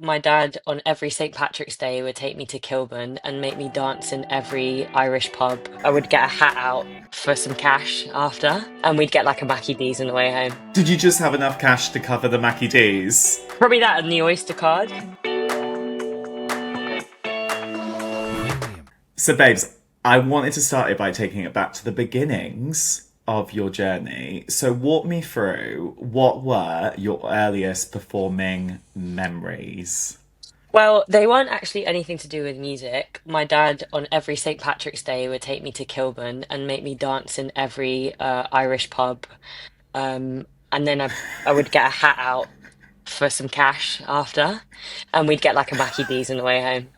My dad on every St. Patrick's Day would take me to Kilburn and make me dance in every Irish pub. I would get a hat out for some cash after, and we'd get like a Mackie D's on the way home. Did you just have enough cash to cover the Mackie D's? Probably that and the Oyster card. So, babes, I wanted to start it by taking it back to the beginnings of your journey. So, walk me through what were your earliest performing memories? Well, they weren't actually anything to do with music. My dad on every St. Patrick's Day would take me to Kilburn and make me dance in every Irish pub. And then I would get a hat out for some cash after, and we'd get like a Mackie D's on the way home.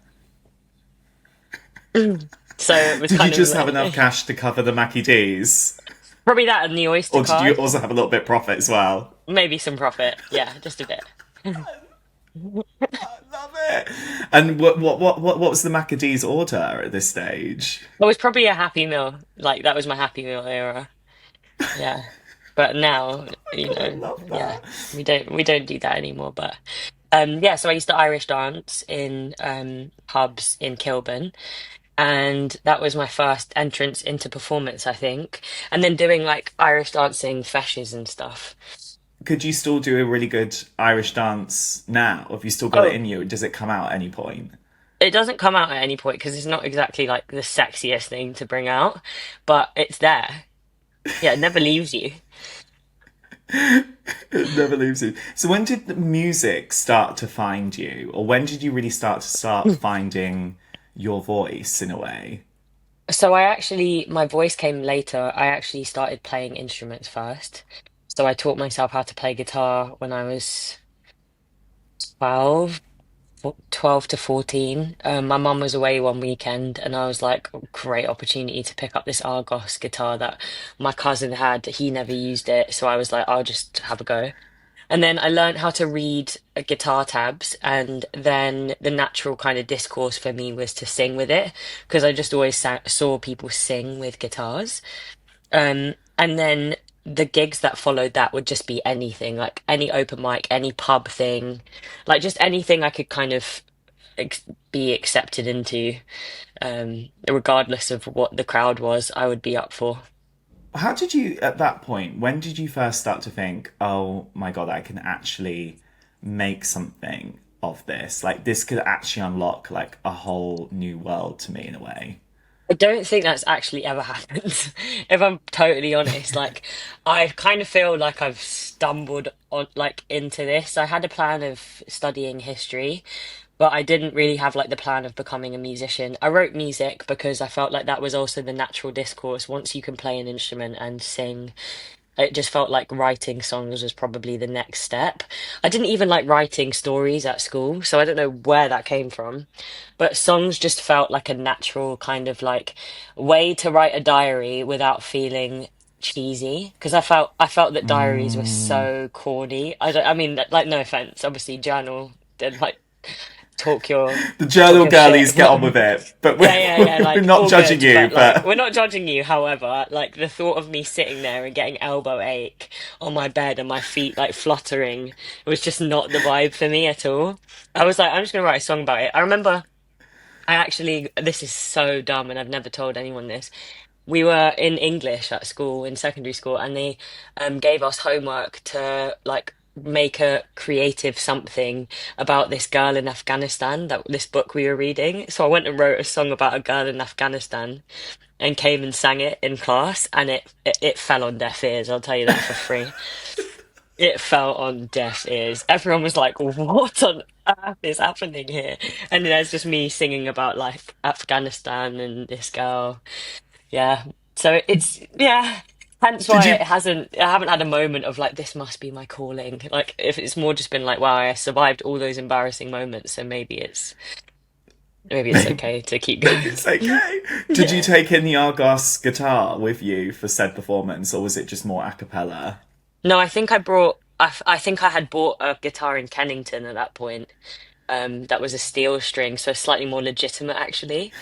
So it was Did you kind of just have enough like cash to cover the Mackie D's? probably that and the Oyster Or did you card. also have a little bit of profit as well? Maybe some profit. Yeah, just a bit. Love it. And what was the Mackie D's order at this stage? It was probably a Happy Meal. Like that was my Happy Meal era. Yeah. But now, I love yeah, that. we don't do that anymore. But yeah, so I used to Irish dance in pubs in Kilburn, and that was my first entrance into performance, I think. And then doing like Irish dancing feshes and stuff. Could you still do a really good Irish dance now? Have you still got it Oh, in you? Does it come out at any point? it doesn't come out at any point because it's not exactly like the sexiest thing to bring out, but it's there. Yeah, it never leaves you. It never leaves you. So when did the music start to find you? Or when did you really start finding your voice in a way? So my voice came later. I actually started playing instruments first. So I taught myself how to play guitar when I was 12, 12 to 14. My mum was away one weekend and I was like, "Oh, great opportunity to pick up this Argos guitar that my cousin had. He never used it. So I was like, I'll just have a go. And then I learned how to read guitar tabs, and then the natural kind of discourse for me was to sing with it because I just always saw people sing with guitars. And then the gigs that followed that would just be anything, like any open mic, any pub thing, like just anything I could kind of be accepted into, regardless of what the crowd was, I would be up for. How did you, at that point, when did you first start to think, oh my God, I can actually make something of this? Like, this could actually unlock like a whole new world to me in a way. I don't think that's actually ever happened, if I'm totally honest. Like, I kind of feel like I've stumbled on like into this. I had a plan of studying history, but I didn't really have like the plan of becoming a musician. I wrote music because I felt like that was also the natural discourse. Once you can play an instrument and sing, it just felt like writing songs was probably the next step. I didn't even like writing stories at school, so I don't know where that came from. But songs just felt like a natural kind of like way to write a diary without feeling cheesy. Because I felt that diaries were Mm. so corny. I mean, like no offense, obviously journal and like talk your The talk journal your shit, girlies get on but with it, but yeah, yeah, yeah, we're like not all judging good, you. but like we're But not judging you. However, like the thought of me sitting there and getting elbow ache on my bed and my feet like fluttering was just not the vibe for me at all. I was like, I'm just gonna write a song about it. I remember this is so dumb and I've never told anyone this. We were in English at school, in secondary school, and they gave us homework to like make a creative something about this girl in Afghanistan, that this book we were reading. So I went and wrote a song about a girl in Afghanistan and came and sang it in class, and it fell on deaf ears, I'll tell you that for free. It fell on deaf ears. Everyone was like, "What on earth is happening here?" And then there's just me singing about like Afghanistan and this girl. Yeah. So it's yeah. Hence did why you? I haven't had a moment of like this must be my calling. Like if it's more just been like, wow, I survived all those embarrassing moments, so maybe it's Maybe, okay to keep maybe going. it's okay. Did you Yeah. take in the Argos guitar with you for said performance, or was it just more a cappella? No, I think I had bought a guitar in Kennington at that point. That was a steel string, so slightly more legitimate actually.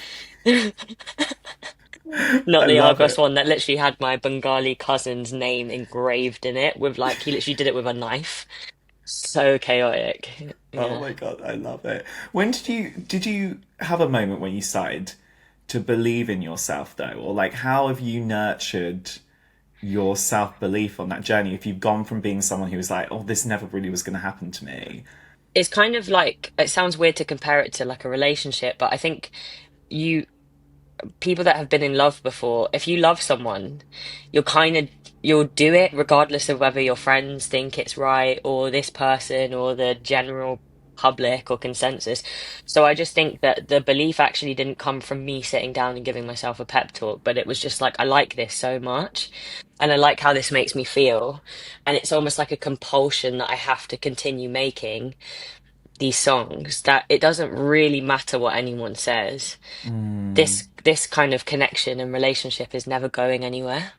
Not I the love Argos it. one that literally had my Bengali cousin's name engraved in it with like he literally did it with a knife. So chaotic. Oh Yeah. my God, I love it. When did you have a moment when you started to believe in yourself though? Or like how have you nurtured your self belief on that journey if you've gone from being someone who was like, oh, this never really was going to happen to me? It's kind of like, it sounds weird to compare it to like a relationship, but I think you people that have been in love before, if you love someone, you'll kind of you'll do it regardless of whether your friends think it's right or this person or the general public or consensus. So I just think that the belief actually didn't come from me sitting down and giving myself a pep talk, but it was just like I like this so much and I like how this makes me feel. And it's almost like a compulsion that I have to continue making these songs that it doesn't really matter what anyone says. This kind of connection and relationship is never going anywhere.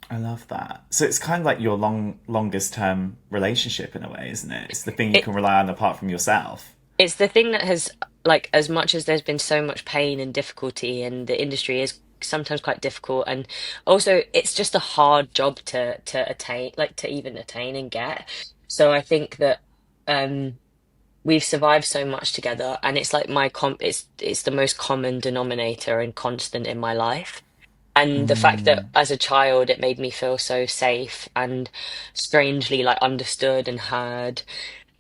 I love that. So it's kind of like your longest term relationship in a way, isn't it? It's the thing you It can rely on apart from yourself. it's the thing that has like as much as there's been so much pain and difficulty and the industry is sometimes quite difficult and also it's just a hard job to attain like to even attain and get. So I think that um we've survived so much together and it's like it's the most common denominator and constant in my life. And the fact that as a child it made me feel so safe and strangely like understood and heard,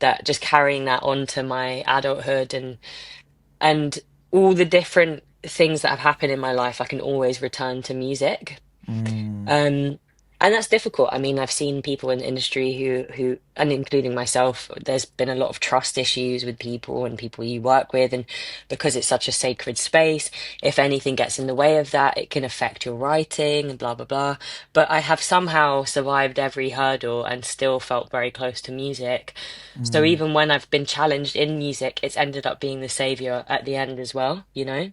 that just carrying that on to my adulthood and all the different things that have happened in my life, I can always return to music. Um, and that's difficult. I mean, I've seen people in the industry and including myself, there's been a lot of trust issues with people and people you work with. And because it's such a sacred space, if anything gets in the way of that, it can affect your writing and blah, blah, blah. But I have somehow survived every hurdle and still felt very close to music. So even when I've been challenged in music, it's ended up being the savior at the end as well, you know?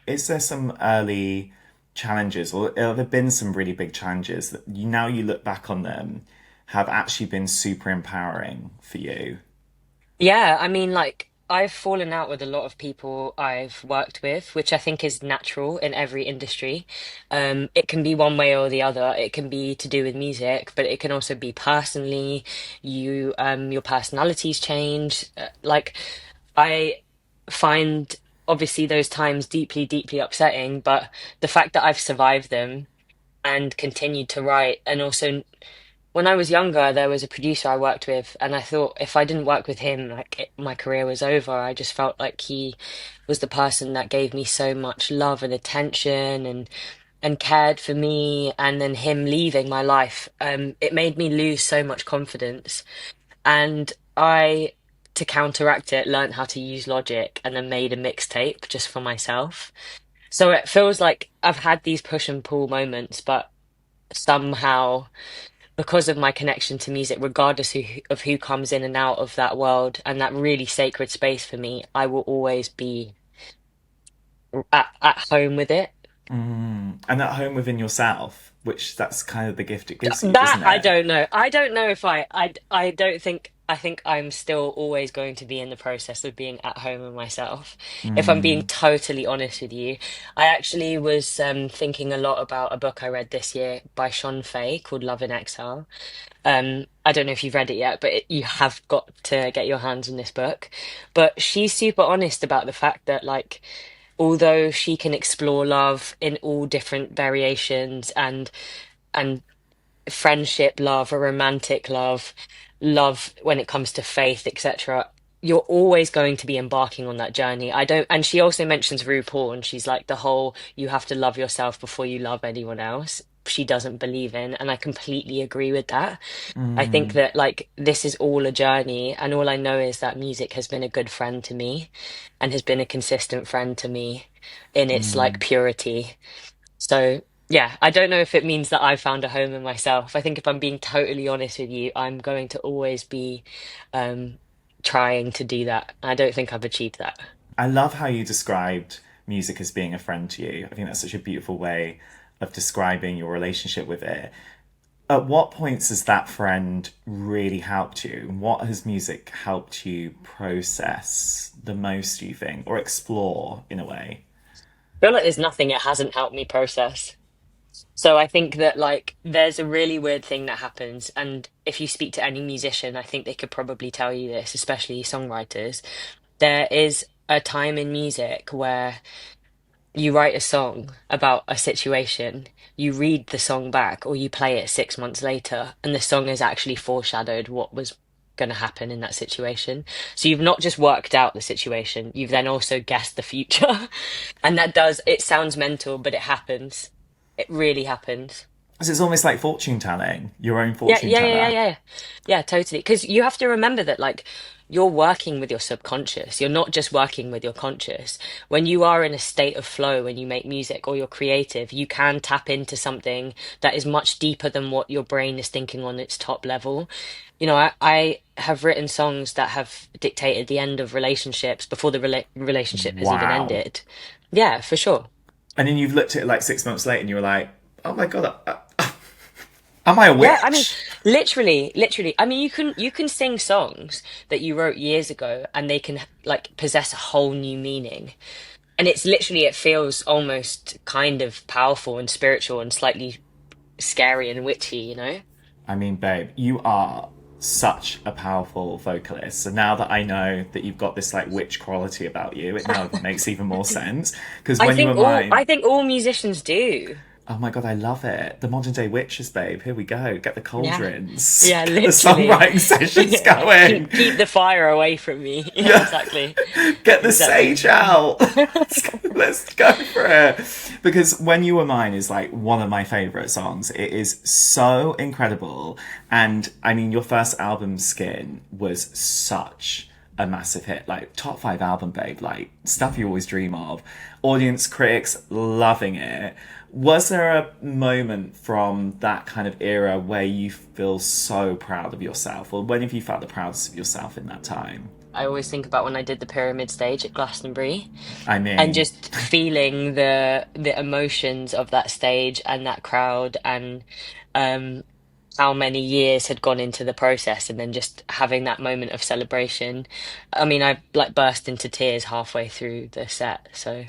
Is there some early challenges, or have there been some really big challenges that you now you look back on them have actually been super empowering for you? Yeah, I mean, like, I've fallen out with a lot of people I've worked with, which I think is natural in every industry. It can be one way or the other. It can be to do with music, but it can also be personally. Your personalities change. Like, I find obviously those times deeply, deeply upsetting, but the fact that I've survived them and continued to write, and also when I was younger, there was a producer I worked with, and I thought if I didn't work with him, my career was over. I just felt like he was the person that gave me so much love and attention and cared for me. And then him leaving my life, it made me lose so much confidence. And I, to counteract it, learned how to use Logic and then made a mixtape just for myself. So it feels like I've had these push and pull moments, but somehow because of my connection to music, regardless of who comes in and out of that world and that really sacred space for me, I will always be at home with it. And at home within yourself, which that's kind of the gift it gives you, That doesn't I it? don't know. I don't know if I don't think I think I'm still always going to be in the process of being at home with myself. If I'm being totally honest with you, I actually was thinking a lot about a book I read this year by Sean Fay called Love in Exile. I don't know if you've read it yet, but you have got to get your hands on this book. But she's super honest about the fact that, like, although she can explore love in all different variations and friendship love, a romantic love, love when it comes to faith, etc. You're always going to be embarking on that journey. I don't, and she also mentions RuPaul, and she's like the whole you have to love yourself before you love anyone else. She doesn't believe in, and I completely agree with that. I think that like this is all a journey, and all I know is that music has been a good friend to me and has been a consistent friend to me in its like purity. So, yeah, I don't know if it means that I've found a home in myself. I think if I'm being totally honest with you, I'm going to always be um, trying to do that. I don't think I've achieved that. I love how you described music as being a friend to you. I think that's such a beautiful way of describing your relationship with it. At what points has that friend really helped you? What has music helped you process the most, do you think, or explore in a way? I feel like there's nothing it hasn't helped me process. So I think that like there's a really weird thing that happens, and if you speak to any musician, I think they could probably tell you this, especially songwriters. There is a time in music where you write a song about a situation, you read the song back, or you play it 6 months later, and the song has actually foreshadowed what was going to happen in that situation. So you've not just worked out the situation, you've then also guessed the future. And that does, it sounds mental, but it happens. It really happens. So it's almost like fortune telling, your own Yeah, fortune yeah, yeah, yeah, teller. yeah. Yeah, totally. Because you have to remember that, like, you're working with your subconscious. You're not just working with your conscious. When you are in a state of flow, when you make music or you're creative, you can tap into something that is much deeper than what your brain is thinking on its top level. I have written songs that have dictated the end of relationships before the relationship has even Wow. ended. Yeah, for sure. And then you've looked at it like 6 months later and you were like, oh my God, am I a Yeah, I mean, witch? literally. I mean, you can sing songs that you wrote years ago, and they can like possess a whole new meaning. And it's literally, it feels almost kind of powerful and spiritual and slightly scary and witchy, you know? I mean, babe, you are such a powerful vocalist. So now that I know that you've got this like witch quality about you, it now makes even more sense. Because I when you were think all mine, I think all musicians do. oh my God, I love it. The modern day witches, babe. Here we go. Get the Yeah. Yeah, cauldrons. Get the literally. songwriting sessions Yeah. going. Keep the fire away from me. Yeah, Yeah. exactly. Get the Exactly. sage out. Let's go for it. Because When You Were Mine is like one of my favourite songs. It is so incredible. And I mean, your first album, Skin, was such a massive hit. Like, top five album, babe. Like, stuff you always dream of. Audience, critics loving it. Was there a moment from that kind of era where you feel so proud of yourself? Or when have you felt the proudest of yourself in that time? I always think about when I did the pyramid stage at Glastonbury, I and mean, just feeling the emotions of that stage and that crowd, and um how many years had gone into the process, and then just having that moment of celebration. I mean, I like burst into tears halfway through the set, so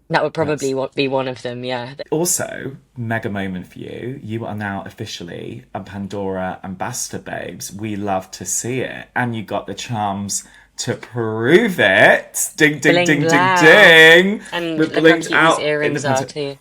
that would probably that's be one of them. Yeah. also mega moment for you. You are now officially a Pandora ambassador, babes. We love to see it. And you got the charms to prove it. Ding, ding, Bling ding, ding, blow. ding. And We're look how blinked cute these out in the earrings are Pandora. too.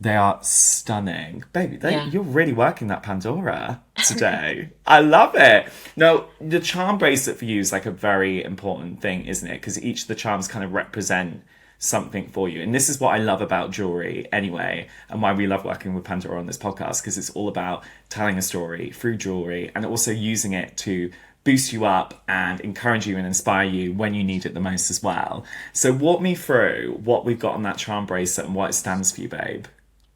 They are stunning. Baby, Yeah. you're really working that Pandora today. I love it. No, the charm bracelet for you is like a very important thing, isn't it? Because each of the charms kind of represent something for you. And this is what I love about jewelry anyway, and why we love working with Pandora on this podcast, because it's all about telling a story through jewelry and also using it to boost you up and encourage you and inspire you when you need it the most as well. So walk me through what we've got on that charm bracelet and what it stands for you, babe.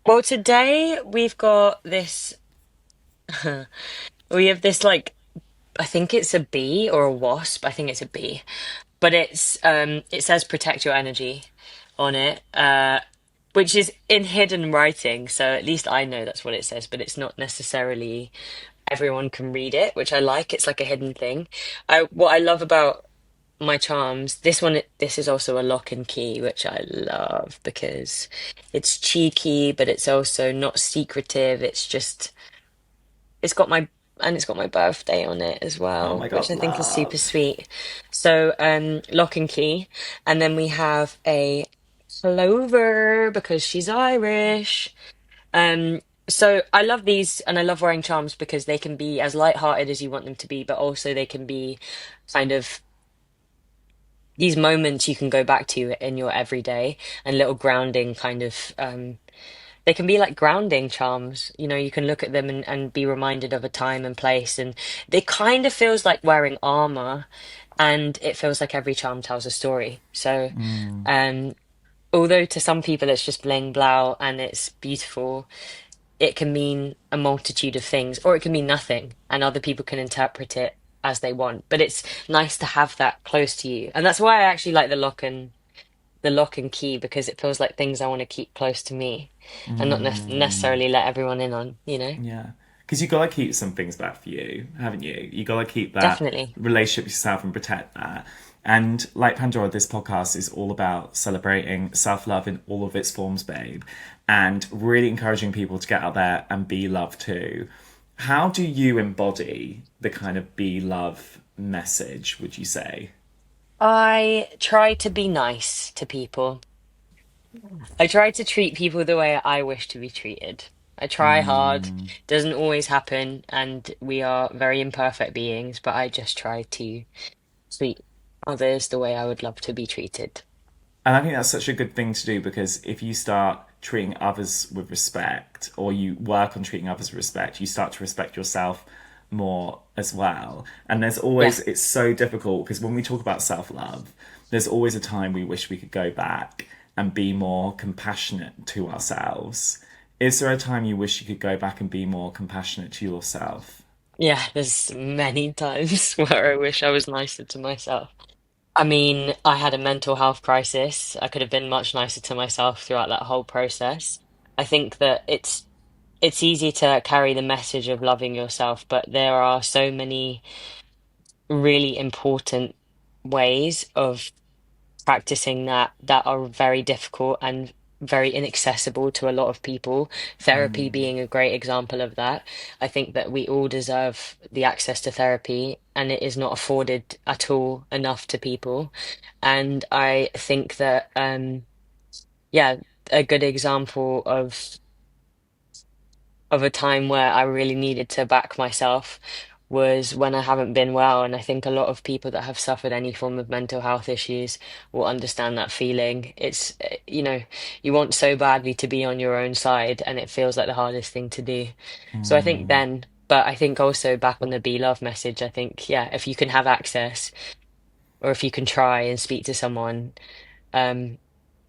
Well, today we've got this. We have this like, I think it's a bee or a wasp. I think it's a bee, but it says protect your energy on it, which is in hidden writing. So at least I know that's what it says, but it's not necessarily everyone can read it, which I like. It's like a hidden thing. What I love about my charms, this is also a lock and key, which I love because it's cheeky, but it's also not secretive. It's got my birthday on it as Oh well, my which god, I think is super love. sweet. So, lock and key, and then we have a clover because she's Irish. Um, so I love these, and I love wearing charms because they can be as light-hearted as you want them to be, but also they can be kind of these moments you can go back to in your everyday, and little grounding kind of they can be like grounding charms. You can look at them and be reminded of a time and place, and it kind of feels like wearing armor, and it feels like every charm tells a story. So, um, although to some people it's just bling blow and it's beautiful, it can mean a multitude of things, or it can mean nothing, and other people can interpret it as they want. But it's nice to have that close to you, and that's why I actually like the lock and key, because it feels like things I want to keep close to me and not necessarily let everyone in on. Yeah. Because you gotta keep some things back for you, haven't you? You gotta keep that Definitely. relationship with yourself and protect that. And like Pandora, this podcast is all about celebrating self love in all of its forms, babe. and really encouraging people to get out there and be love too. How do you embody the kind of be love message, would you say? I try to be nice to people. I try to treat people the way I wish to be treated. I try hard, doesn't always happen, and we are very imperfect beings, but I just try to treat others the way I would love to be treated. And I think that's such a good thing to do because if you start treating others with respect or you work on treating others with respect, you start to respect yourself more as well. And there's Yeah. always, it's so difficult because when we talk about self love, there's always a time we wish we could go back and be more compassionate to ourselves. Is there a time you wish you could go back and be more compassionate to yourself? Yeah, there's many times where I wish I was nicer to myself. I mean, I had a mental health crisis. I could have been much nicer to myself throughout that whole process. I think that it's easy to carry the message of loving yourself, but there are so many really important ways of practicing that are very difficult and very inaccessible to a lot of people. Therapy being a great example of that. I think that we all deserve the access to therapy, and it is not afforded at all enough to people. And I think that, yeah, a good example of a time where I really needed to back myself was when I haven't been well. And I think a lot of people that have suffered any form of mental health issues will understand that feeling. It's, you want so badly to be on your own side, and it feels like the hardest thing to do. So I think then, but I think also back on the be love message, I think, yeah, if you can have access or if you can try and speak to someone, um,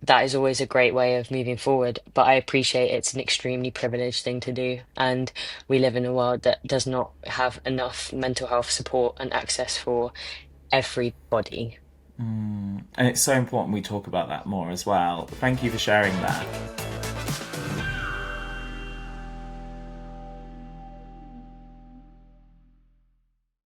that is always a great way of moving forward. But I appreciate it's an extremely privileged thing to do. And we live in a world that does not have enough mental health support and access for everybody. And it's so important we talk about that more as well. Thank you for sharing that.